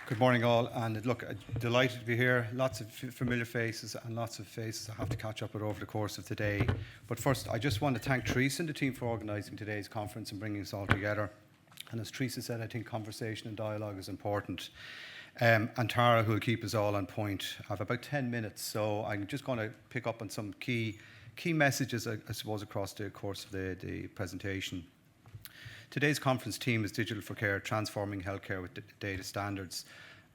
Good morning all, and look, delighted to be here. Lots of familiar faces and lots of faces I have to catch up with over the course of today. But first, I just want to thank Teresa and the team for organising today's conference and bringing us all together. And as Teresa said, I think conversation and dialogue is important. And Tara, who will keep us all on point. I have about 10 minutes, so I'm just going to pick up on some key messages, I suppose, across the course of the presentation. Today's conference theme is Digital for Care, Transforming Healthcare with Data Standards.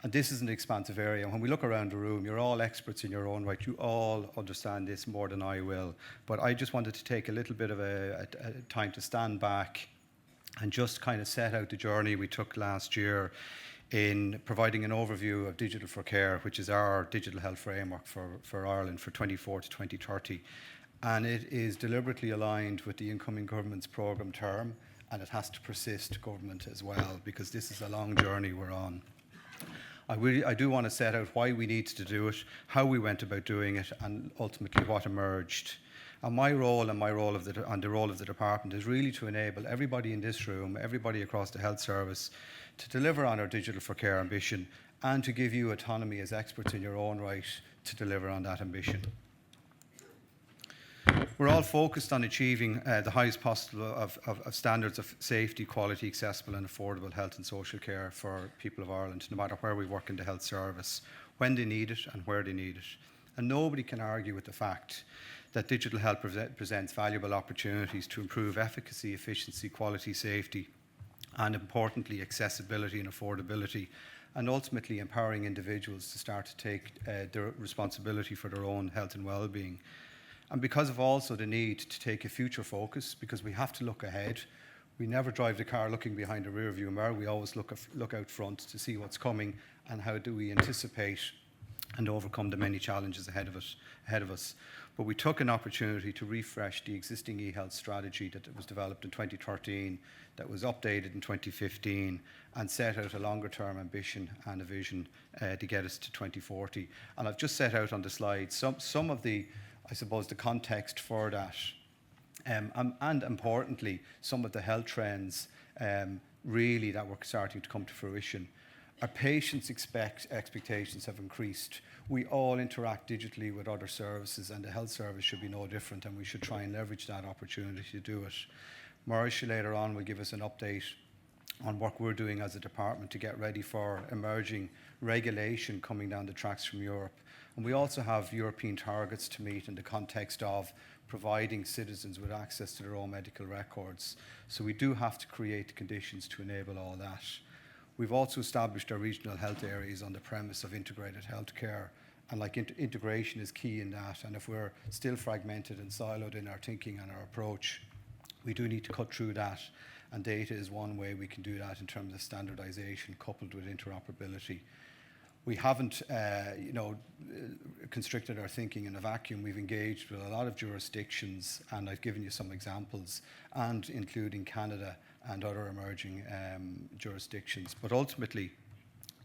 And this is an expansive area. When we look around the room, you're all experts in your own right. You all understand this more than I will. But I just wanted to take a little bit of a time to stand back and just kind of set out the journey we took last year in providing an overview of Digital for Care, which is our digital health framework for Ireland for 24 to 2030. And it is deliberately aligned with the incoming government's programme term, and it has to persist government as well, because this is a long journey we're on. I do want to set out why we need to do it, how we went about doing it, and ultimately what emerged. And my role and the role of the department is really to enable everybody in this room, everybody across the health service, to deliver on our Digital for Care ambition and to give you autonomy as experts in your own right to deliver on that ambition. We're all focused on achieving the highest possible of standards of safety, quality, accessible and affordable health and social care for people of Ireland, no matter where we work in the health service, when they need it and where they need it. And nobody can argue with the fact that digital health presents valuable opportunities to improve efficacy, efficiency, quality, safety, and importantly, accessibility and affordability, and ultimately empowering individuals to start to take their responsibility for their own health and well-being. And because of also the need to take a future focus, because we have to look ahead. We never drive the car looking behind a rear view mirror. We always look out front to see what's coming and how do we anticipate and overcome the many challenges ahead of us. But we took an opportunity to refresh the existing e-health strategy that was developed in 2013, that was updated in 2015, and set out a longer term ambition and a vision to get us to 2040. And I've just set out on the slide some of the, I suppose, the context for that, and importantly, some of the health trends really that were starting to come to fruition. Our patients' expectations have increased. We all interact digitally with other services, and the health service should be no different, and we should try and leverage that opportunity to do it. Marisha later on will give us an update on what we're doing as a department to get ready for emerging regulation coming down the tracks from Europe. And we also have European targets to meet in the context of providing citizens with access to their own medical records. So we do have to create the conditions to enable all that. We've also established our regional health areas on the premise of integrated healthcare, and like integration is key in that. And if we're still fragmented and siloed in our thinking and our approach, we do need to cut through that. And data is one way we can do that in terms of standardisation coupled with interoperability. We haven't, constricted our thinking in a vacuum. We've engaged with a lot of jurisdictions, and I've given you some examples, and including Canada and other emerging jurisdictions. But ultimately,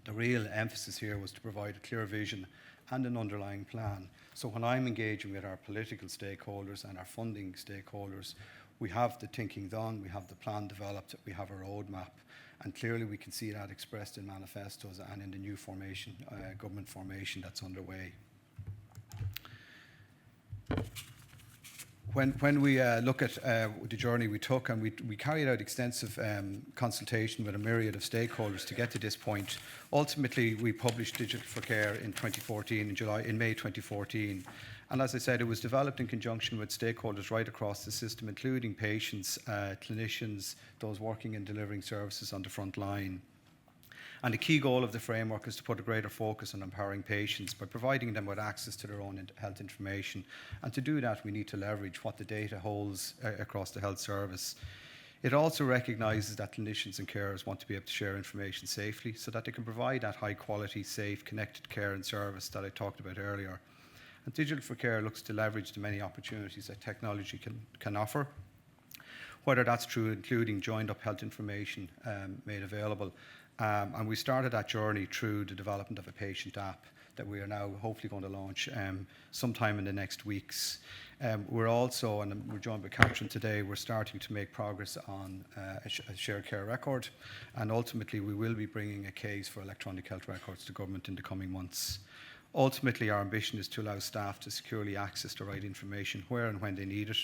the real emphasis here was to provide a clear vision and an underlying plan. So when I'm engaging with our political stakeholders and our funding stakeholders, we have the thinking done, we have the plan developed, we have a roadmap, and clearly we can see that expressed in manifestos and in the new government formation that's underway. When we look at the journey we took, and we carried out extensive consultation with a myriad of stakeholders to get to this point. Ultimately, we published Digital for Care in 2014, in May 2014. And as I said, it was developed in conjunction with stakeholders right across the system, including patients, clinicians, those working in delivering services on the front line. And the key goal of the framework is to put a greater focus on empowering patients by providing them with access to their own health information. And to do that, we need to leverage what the data holds across the health service. It also recognises that clinicians and carers want to be able to share information safely so that they can provide that high quality, safe, connected care and service that I talked about earlier. And Digital for Care looks to leverage the many opportunities that technology can offer, whether that's through including joined up health information made available. And we started that journey through the development of a patient app that we are now hopefully going to launch sometime in the next weeks. We're also, and we're joined by Catherine today, we're starting to make progress on a shared care record, and ultimately we will be bringing a case for electronic health records to government in the coming months. Ultimately, our ambition is to allow staff to securely access the right information where and when they need it,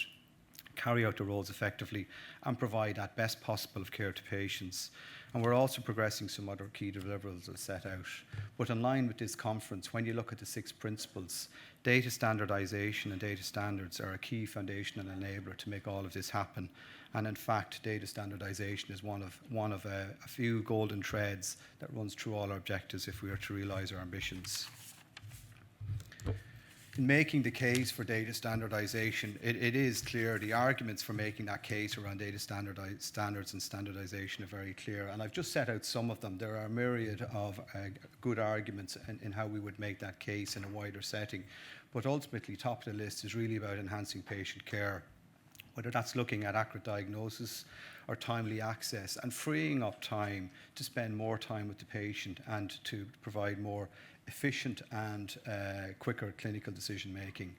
carry out their roles effectively, and provide that best possible of care to patients. And we're also progressing some other key deliverables as set out. But in line with this conference, when you look at the 6 principles, data standardisation and data standards are a key foundational enabler to make all of this happen. And in fact, data standardisation is one of a few golden threads that runs through all our objectives if we are to realise our ambitions. In making the case for data standardisation, it is clear the arguments for making that case around data standards and standardisation are very clear, and I've just set out some of them. There are a myriad of good arguments in how we would make that case in a wider setting, but ultimately top of the list is really about enhancing patient care, whether that's looking at accurate diagnosis or timely access and freeing up time to spend more time with the patient and to provide more efficient and quicker clinical decision making.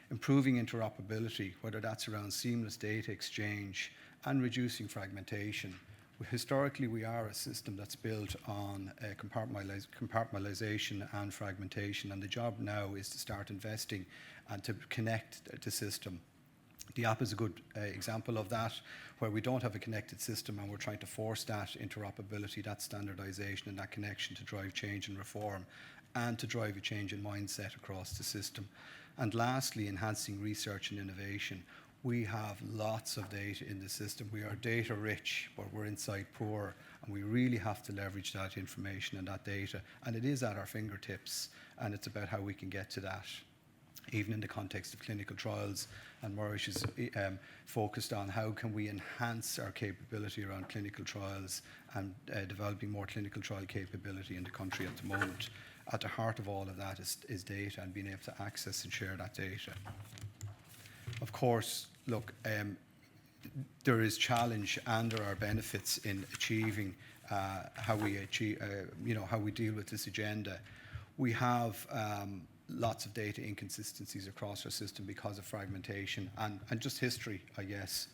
Improving interoperability, whether that's around seamless data exchange and reducing fragmentation. Historically, we are a system that's built on compartmentalisation and fragmentation, and the job now is to start investing and to connect the system. The app is a good example of that, where we don't have a connected system and we're trying to force that interoperability, that standardisation and that connection to drive change and reform and to drive a change in mindset across the system. And lastly, enhancing research and innovation. We have lots of data in the system. We are data rich, but we're insight poor, and we really have to leverage that information and that data. And it is at our fingertips, and it's about how we can get to that. Even in the context of clinical trials, and Maurice is focused on how can we enhance our capability around clinical trials and developing more clinical trial capability in the country at the moment. At the heart of all of that is data and being able to access and share that data. Of course, look, there is challenge and there are benefits in achieving how we deal with this agenda. We have lots of data inconsistencies across our system because of fragmentation and just history, I guess.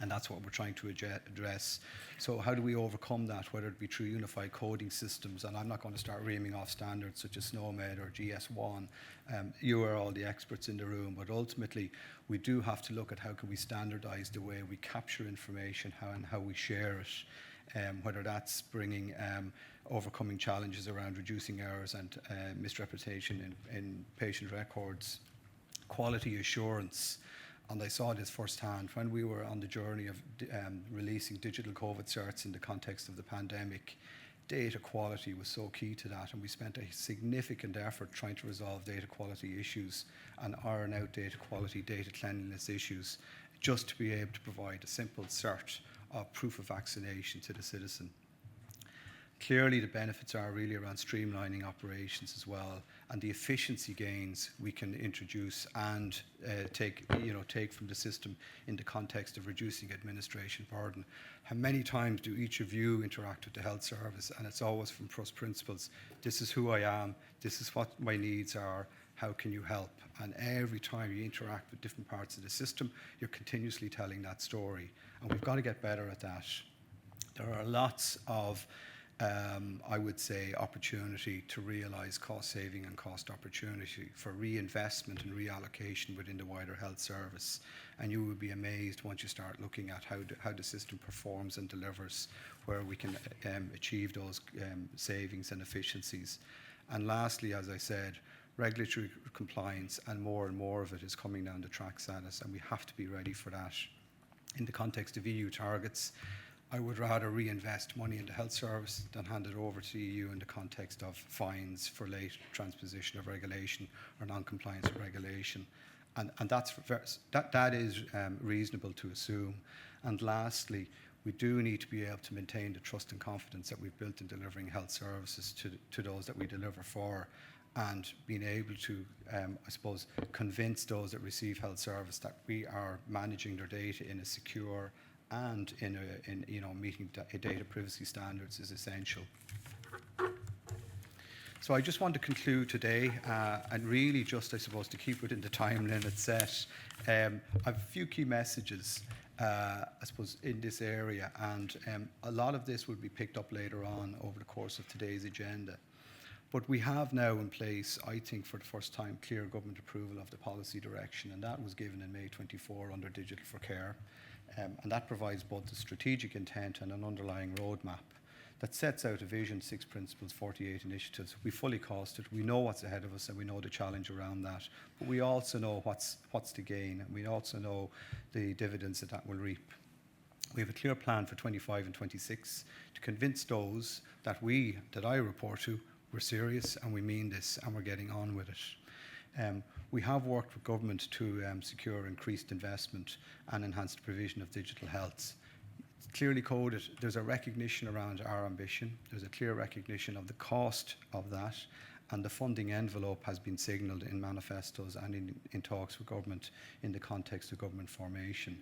And that's what we're trying to address. So how do we overcome that, whether it be through unified coding systems? And I'm not going to start reaming off standards such as SNOMED or GS1. You are all the experts in the room, but ultimately we do have to look at how can we standardize the way we capture information and how we share it, whether that's bringing overcoming challenges around reducing errors and misrepresentation in patient records, quality assurance. And I saw this firsthand when we were on the journey of releasing digital COVID certs in the context of the pandemic. Data quality was so key to that, and we spent a significant effort trying to resolve data quality issues and iron out data quality, data cleanliness issues, just to be able to provide a simple cert of proof of vaccination to the citizen. Clearly, the benefits are really around streamlining operations as well, and the efficiency gains we can introduce and take from the system in the context of reducing administration burden. How many times do each of you interact with the health service? And it's always from first principles. This is who I am. This is what my needs are. How can you help? And every time you interact with different parts of the system, you're continuously telling that story. And we've got to get better at that. There are lots of I would say opportunity to realise cost saving and cost opportunity for reinvestment and reallocation within the wider health service, and you will be amazed once you start looking at how the system performs and delivers, where we can achieve those savings and efficiencies. And lastly, as I said, regulatory compliance, and more of it is coming down the tracks at us, and we have to be ready for that. In the context of EU targets, I would rather reinvest money in the health service than hand it over to the EU in the context of fines for late transposition of regulation or non-compliance with regulation. And that is reasonable to assume. And lastly, we do need to be able to maintain the trust and confidence that we've built in delivering health services to those that we deliver for, and being able to, I suppose, convince those that receive health service that we are managing their data in a secure and meeting data privacy standards is essential. So I just want to conclude today, and really just, I suppose, to keep within the time limit set, I have a few key messages, I suppose, in this area, and a lot of this will be picked up later on over the course of today's agenda. But we have now in place, I think for the first time, clear government approval of the policy direction, and that was given in May 24 under Digital for Care. And that provides both the strategic intent and an underlying roadmap that sets out a vision, 6 principles, 48 initiatives. We fully costed, we know what's ahead of us and we know the challenge around that, but we also know what's to gain, and we also know the dividends that will reap. We have a clear plan for 25 and 26 to convince those that I report to, we're serious and we mean this and we're getting on with it. We have worked with government to secure increased investment and enhanced provision of digital health. It's clearly coded. There's a recognition around our ambition. There's a clear recognition of the cost of that, and the funding envelope has been signalled in manifestos and in talks with government in the context of government formation.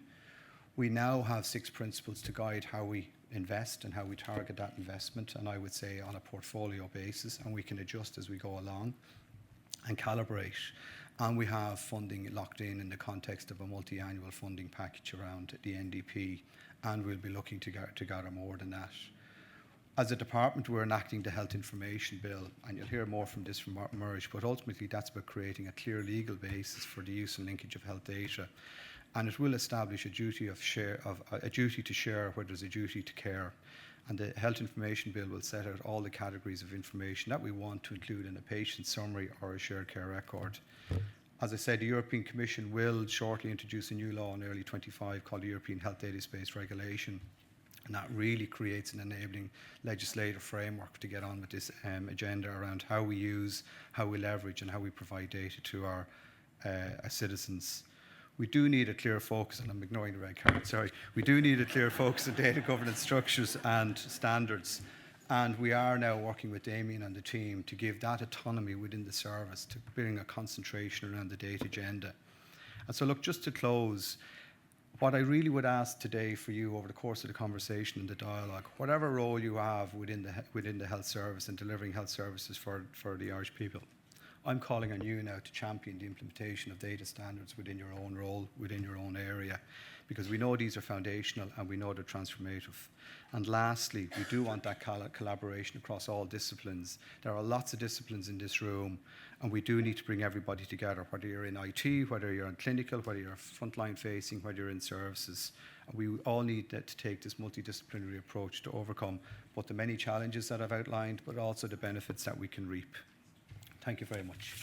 We now have 6 principles to guide how we invest and how we target that investment, and I would say on a portfolio basis, and we can adjust as we go along and calibrate. And we have funding locked in the context of a multi-annual funding package around the NDP, and we'll be looking to gather more than that. As a department, we're enacting the Health Information Bill, and you'll hear more from this from Merge, but ultimately that's about creating a clear legal basis for the use and linkage of health data. And it will establish a duty to share where there's a duty to care. And the Health Information Bill will set out all the categories of information that we want to include in a patient summary or a shared care record. As I said, the European Commission will shortly introduce a new law in early 25 called the European Health Data Space Regulation. And that really creates an enabling legislative framework to get on with this agenda around how we use, how we leverage, and how we provide data to our citizens. We do need a clear focus, and I'm ignoring the red card, sorry. We do need a clear focus on data governance structures and standards. And we are now working with Damien and the team to give that autonomy within the service, to bring a concentration around the data agenda. And so look, just to close, what I really would ask today for you over the course of the conversation and the dialogue, whatever role you have within the health service and delivering health services for the Irish people, I'm calling on you now to champion the implementation of data standards within your own role, within your own area, because we know these are foundational and we know they're transformative. And lastly, we do want that collaboration across all disciplines. There are lots of disciplines in this room, and we do need to bring everybody together, whether you're in IT, whether you're in clinical, whether you're frontline facing, whether you're in services. And we all need to take this multidisciplinary approach to overcome both the many challenges that I've outlined, but also the benefits that we can reap. Thank you very much.